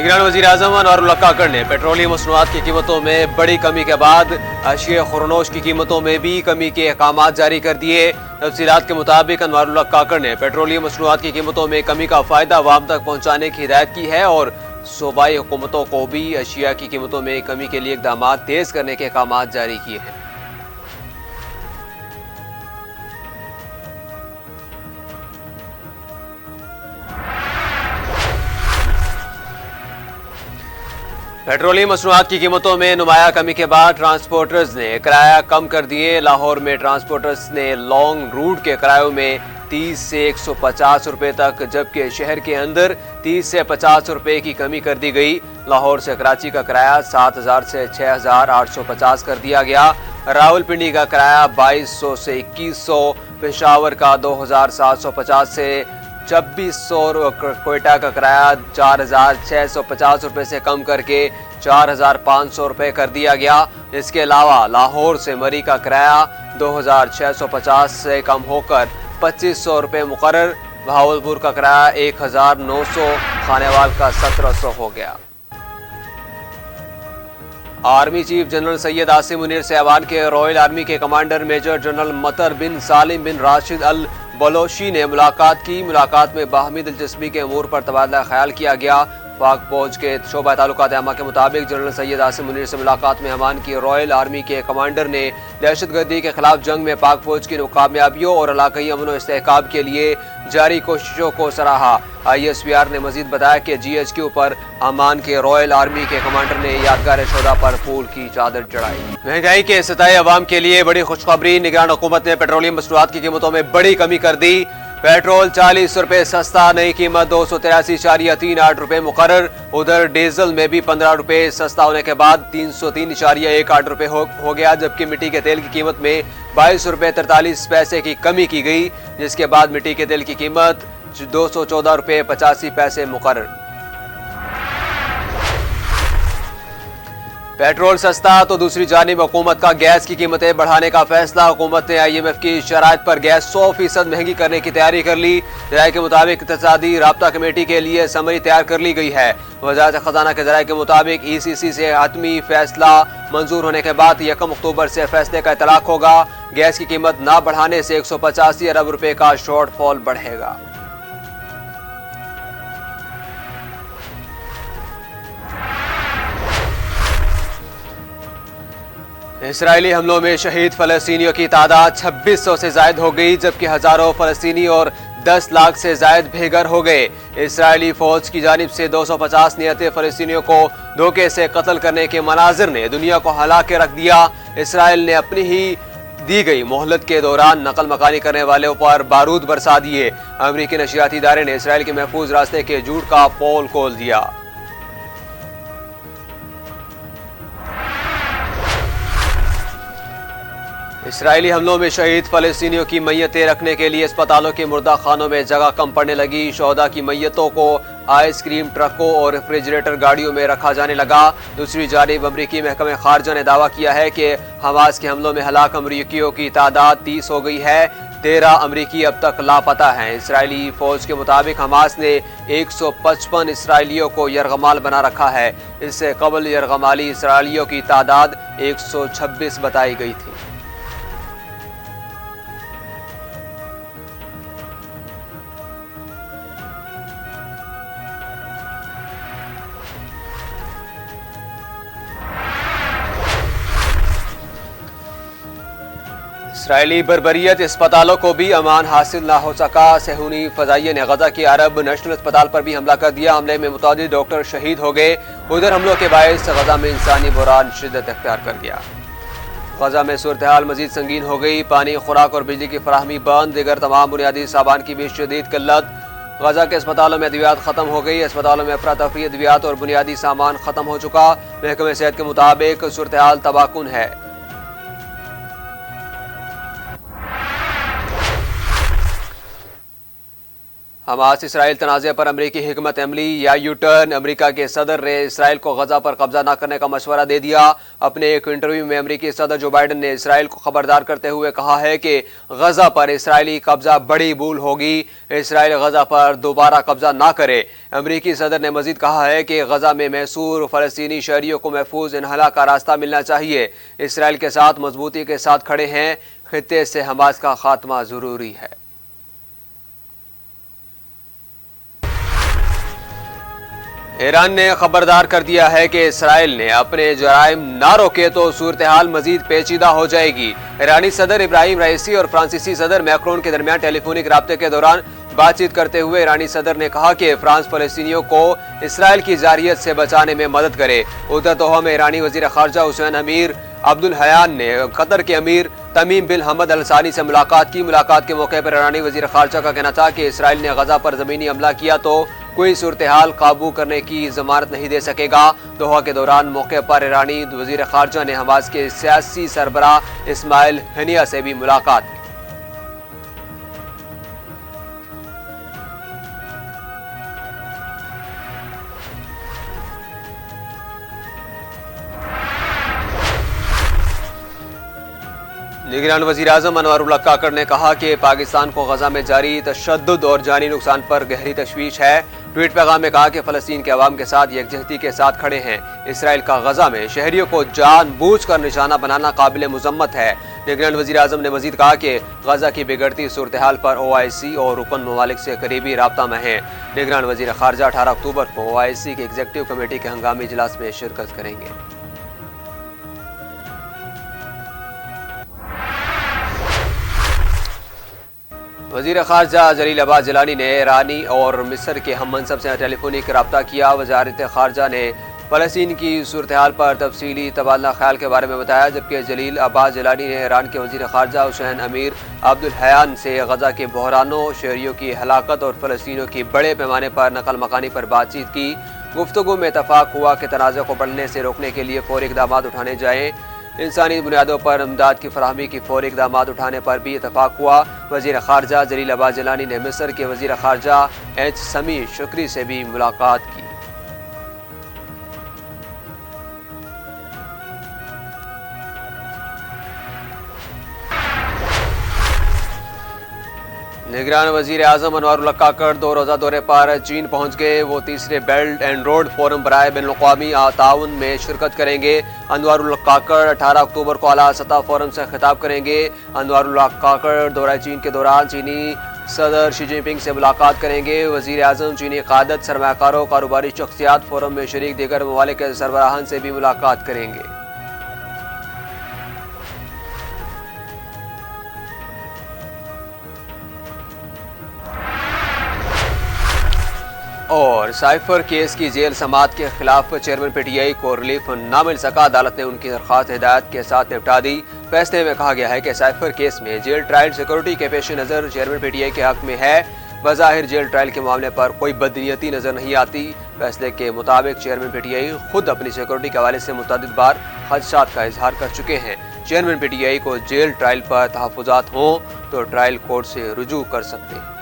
निगरान वज़ीर-ए-आज़म अनवारुल्लाह काकड़ ने पेट्रोलियम मसनूआत की कीमतों में बड़ी कमी के बाद अशिया खुरनोश की कीमतों में भी कमी के अहकाम जारी कर दिए। तफसीलात के मुताबिक अनवारुल्लाह काकड़ ने पेट्रोलियम मसनूआत की कीमतों में कमी का फ़ायदा आवाम तक पहुँचाने की हिदायत की है और सूबाई हुकूमतों को भी अशिया की कीमतों में कमी के लिए इक़दाम तेज़ करने के अहकाम जारी किए हैं। पेट्रोलियम मसनूआत की कीमतों में नुमाया कमी के बाद ट्रांसपोर्टर्स ने किराया कम कर दिए। लाहौर में ट्रांसपोर्टर्स ने लॉन्ग रूट के किरायों में 30 से 150 रुपए तक, जबकि शहर के अंदर 30 से 50 रुपए की कमी कर दी गई। लाहौर से कराची का किराया 7000 से 6850 कर दिया गया। रावलपिंडी का किराया 2200 से 2100, पेशावर का 2750 से 2600, कोयटा का किराया 4650 रुपए से कम करके 4500 रुपए कर दिया गया। इसके अलावा लाहौर से मरी का किराया 2650 से कम होकर 2500 रुपए मुकर्रर। भावलपुर का किराया 1900, खानेवाल का 1700 हो गया। Army chief general Syed Asim Munir से ऐवान के रॉयल आर्मी के कमांडर मेजर जनरल मतर बिन सालिम बिन राशिद अल बलोशी ने मुलाकात की। मुलाकात में बाहमी दिलचस्पी के अमूर पर तबादला ख्याल किया गया। पाक फौज के शोबा ताल्लुकात आमा के मुताबिक जनरल सैयद आसिम मुनीर से मुलाकात में ऐवान की रॉयल आर्मी के कमांडर ने दहशतगर्दी के खिलाफ जंग में पाक फौज की कामयाबियों और इलाकाई अमन व इस्तेहकाम के लिए जारी कोशिशों को सराहा। ISPR ने मजीद बताया कि GHQ पर अमान के रॉयल आर्मी के कमांडर ने यादगार शोदा पर फूल की चादर चढ़ाई। महंगाई के सताए अवाम के लिए बड़ी खुशखबरी। निगरान हुकूमत ने पेट्रोलियम मसनूआत की कीमतों में बड़ी कमी कर दी। पेट्रोल 40 रुपए सस्ता, नई कीमत 283.38 रुपए मुकर्रर। उधर डीजल में भी 15 रुपए सस्ता होने के बाद 303.18 रुपए हो गया, जबकि मिट्टी के तेल की कीमत में 22 रुपए 43 पैसे की कमी की गई, जिसके बाद मिट्टी के तेल की कीमत 214 रुपए 85 पैसे मुकर्रर। पेट्रोल सस्ता तो दूसरी जानिब हुकूमत का गैस की कीमतें बढ़ाने का फैसला। हुकूमत ने IMF की शराइत पर गैस 100% महंगी करने की तैयारी कर ली। जराये के मुताबिक इक़्तिसादी राब्ता कमेटी के लिए समरी तैयार कर ली गई है। वज़ारत खजाना के जराये के मुताबिक ECC से हतमी फैसला मंजूर होने के बाद 1 अक्टूबर से फैसले का इतलाक होगा। गैस की कीमत न बढ़ाने से 185 अरब रुपए का शॉर्टफॉल बढ़ेगा। इसराइली हमलों में शहीद फलस्तीनियों की तादाद 2600 से जायद हो गई, जबकि हजारों फलस्तीनी और 10 लाख से जायद बेघर हो गए। इसराइली फौज की जानिब से 250 नियते फलस्तीनियों को धोखे से कत्ल करने के मनाजिर ने दुनिया को हिला के रख दिया। इसराइल ने अपनी ही दी गई मोहलत के दौरान नकल मकानी करने वालों पर बारूद बरसा दिए। अमरीकी नशियाती इदारे ने इसराइल के महफूज रास्ते के झूठ का पोल खोल दिया। इसराइली हमलों में शहीद फलस्तीनियों की मैयतें रखने के लिए अस्पतालों के मुर्दा खानों में जगह कम पड़ने लगी। शोहदा की मैयतों को आइसक्रीम ट्रकों और रेफ्रिजरेटर गाड़ियों में रखा जाने लगा। दूसरी जानिब अमरीकी महकमे खारजा ने दावा किया है कि हमास के हमलों में हलाक अमरीकियों की तादाद 30 हो गई है। 13 अमरीकी अब तक लापता हैं। इसराइली फौज के मुताबिक हमास ने 155 इसराइलियों को यरगमाल बना रखा है। इससे कबल यरगमाली इसराइलियों की तादाद 126 बताई गई थी। इसराइली बर्बरियत अस्पतालों को भी अमान हासिल ना हो सका। सेहूनी फजाइये ने गजा के अरब नेशनल अस्पताल पर भी हमला कर दिया। हमले में मुतादिद डॉक्टर शहीद हो गए। उधर हमलों के बायस गजा में इंसानी बुरान शिद्दत अख्तियार कर गया। गजा में सूरत हाल मजीद संगीन हो गई। पानी, खुराक और बिजली की फराहमी बंद। दिगर तमाम बुनियादी सामान की भी शदीद किल्लत। गजा के अस्पतालों में अद्वियात खत्म हो गई। अस्पतालों में अफरा तफरी अद्वियात और बुनियादी सामान खत्म हो चुका। महकमे सेहत के मुताबिक सूरत हाल तबाहकुन है। हमास इसराइल तनाज़े पर अमरीकी हिकमत अमली या यू टर्न। अमरीका के सदर ने इसराइल को गजा पर कब्जा न करने का मशवरा दे दिया। अपने एक इंटरव्यू में अमरीकी सदर जो बाइडन ने इसराइल को खबरदार करते हुए कहा है कि गजा पर इसराइली कब्जा बड़ी भूल होगी, इसराइल गजा पर दोबारा कब्जा ना करे। अमरीकी सदर ने मजीद कहा है कि गजा में महसूर फ़लस्तीनी शहरियों को महफूज इन्हला का रास्ता मिलना चाहिए। इसराइल के साथ मजबूती के साथ खड़े हैं, खित्ते से हमास का खात्मा ज़रूरी है। ईरान ने खबरदार कर दिया है कि इसराइल ने अपने जराइम ना रोके तो सूरत हाल मजीद पेचीदा हो जाएगी। ईरानी सदर इब्राहिम रईसी और फ्रांसीसी सदर मैक्रोन के दरमियान टेलीफोनिक राब्ते के दौरान बातचीत करते हुए ईरानी सदर ने कहा कि फ्रांस फलस्तीनियों को इसराइल की जारियत से बचाने में मदद करे। उधर दोहा में ईरानी वजीर खारजा हुसैन अमीर अब्दुल हयान ने कतर के अमीर तमीम बिन हमद अल सानी से मुलाकात की। मुलाकात के मौके पर ईरानी वजीर खारजा का कहना था कि इसराइल ने गजा पर जमीनी हमला किया तो कोई सूरत हाल काबू करने की जमानत नहीं दे सकेगा। दोहा के दौरान मौके पर ईरानी वजीर खारजा ने हमास के सियासी सरबराह इस्माइल हनिया से भी मुलाकात की। निगरान वज़ीर आज़म अनवरुल्लाह काकड़ ने कहा कि पाकिस्तान को गजा में जारी तशद्दुद और जानी नुकसान पर गहरी तशवीश है। ट्वीट पैगाम में कहा कि फ़लस्तीन के अवाम के साथ यकजहती के साथ खड़े हैं। इसराइल का गजा में शहरियों को जानबूझकर निशाना बनाना काबिल मुज़म्मत है। निगरान वज़ीर आज़म ने मजीद कहा कि गजा की बिगड़ती सूरत हाल पर OIC और रुकन ममालिक से करीबी राब्ता में है। निगरान वज़ीर खारजा 18 अक्टूबर को OIC की एग्जीक्यूटिव कमेटी के हंगामी इजलास में शिरकत करेंगे। वज़ीर खारजा जलील अब्बास जिलानी ने ईरानी और मिस्र के हम मनसब से टेलीफोनिक रब्ता किया। वज़ारत खारजा ने फ़लस्तीन की सूरत हाल पर तफसीली तबादला ख्याल के बारे में बताया, जबकि जलील अब्बास जिलानी ने ईरान के वज़ीर खारजा हुसैन अमीर अब्दुल हयान से गजा के बहरानों, शहरियों की हलाकत और फ़लस्तीनियों की बड़े पैमाने पर नकल मकानी पर बातचीत की। गुफ्तगू में इतफाक हुआ कि तनाज़े को बढ़ने से रोकने के लिए फौरी इक़दाम उठाने जाएँ। इंसानी बुनियादों पर इमदाद की फराहमी की फौरी इक़दाम उठाने पर भी इतफाक हुआ। वज़ीर खारजा जलील अब्बास जिलानी ने मिस्र के वज़ीर खारजा H समी शुक्री से भी मुलाकात की। निगरान वज़ीर आज़म अनवरुल्लाह काकड़ 2 रोज़ा दौरे पर चीन पहुँच गए। वो तीसरे बेल्ट एंड रोड फोरम बराए बैनुल-अक़वामी ताउन में शिरकत करेंगे। अनवरुल्लाह काकड़ 18 अक्टूबर को आला सतह फोरम से खिताब करेंगे। अनवरुल्लाह काकड़ दौरा चीन के दौरान चीनी सदर शी जिनपिंग से मुलाकात करेंगे। वज़ीर आज़म चीनी क़ादत, सरमायाकारों, कारोबारी शख्सियात, फोरम में शरीक दीगर ममालिक के सरबराहान से भी मुलाकात करेंगे। और साइफर केस की जेल समात के खिलाफ चेयरमैन PTI को रिलीफ ना मिल सका। अदालत ने उनकी दरख्वास्त हिदायत के साथ निपटा दी। फैसले में कहा गया है कि साइफर केस में जेल ट्रायल सिक्योरिटी के पेश नज़र चेयरमैन PTI के हक में है। बज़ाहिर जेल ट्रायल के मामले पर कोई बदनीयती नजर नहीं आती। फैसले के मुताबिक चेयरमैन PTI खुद अपनी सिक्योरिटी के हवाले से मुतअद्दिद बार खदशात का इजहार कर चुके हैं। चेयरमैन PTI को जेल ट्रायल पर तहफ़्फ़ुज़ात हों तो ट्रायल कोर्ट से रुजू कर सकते हैं।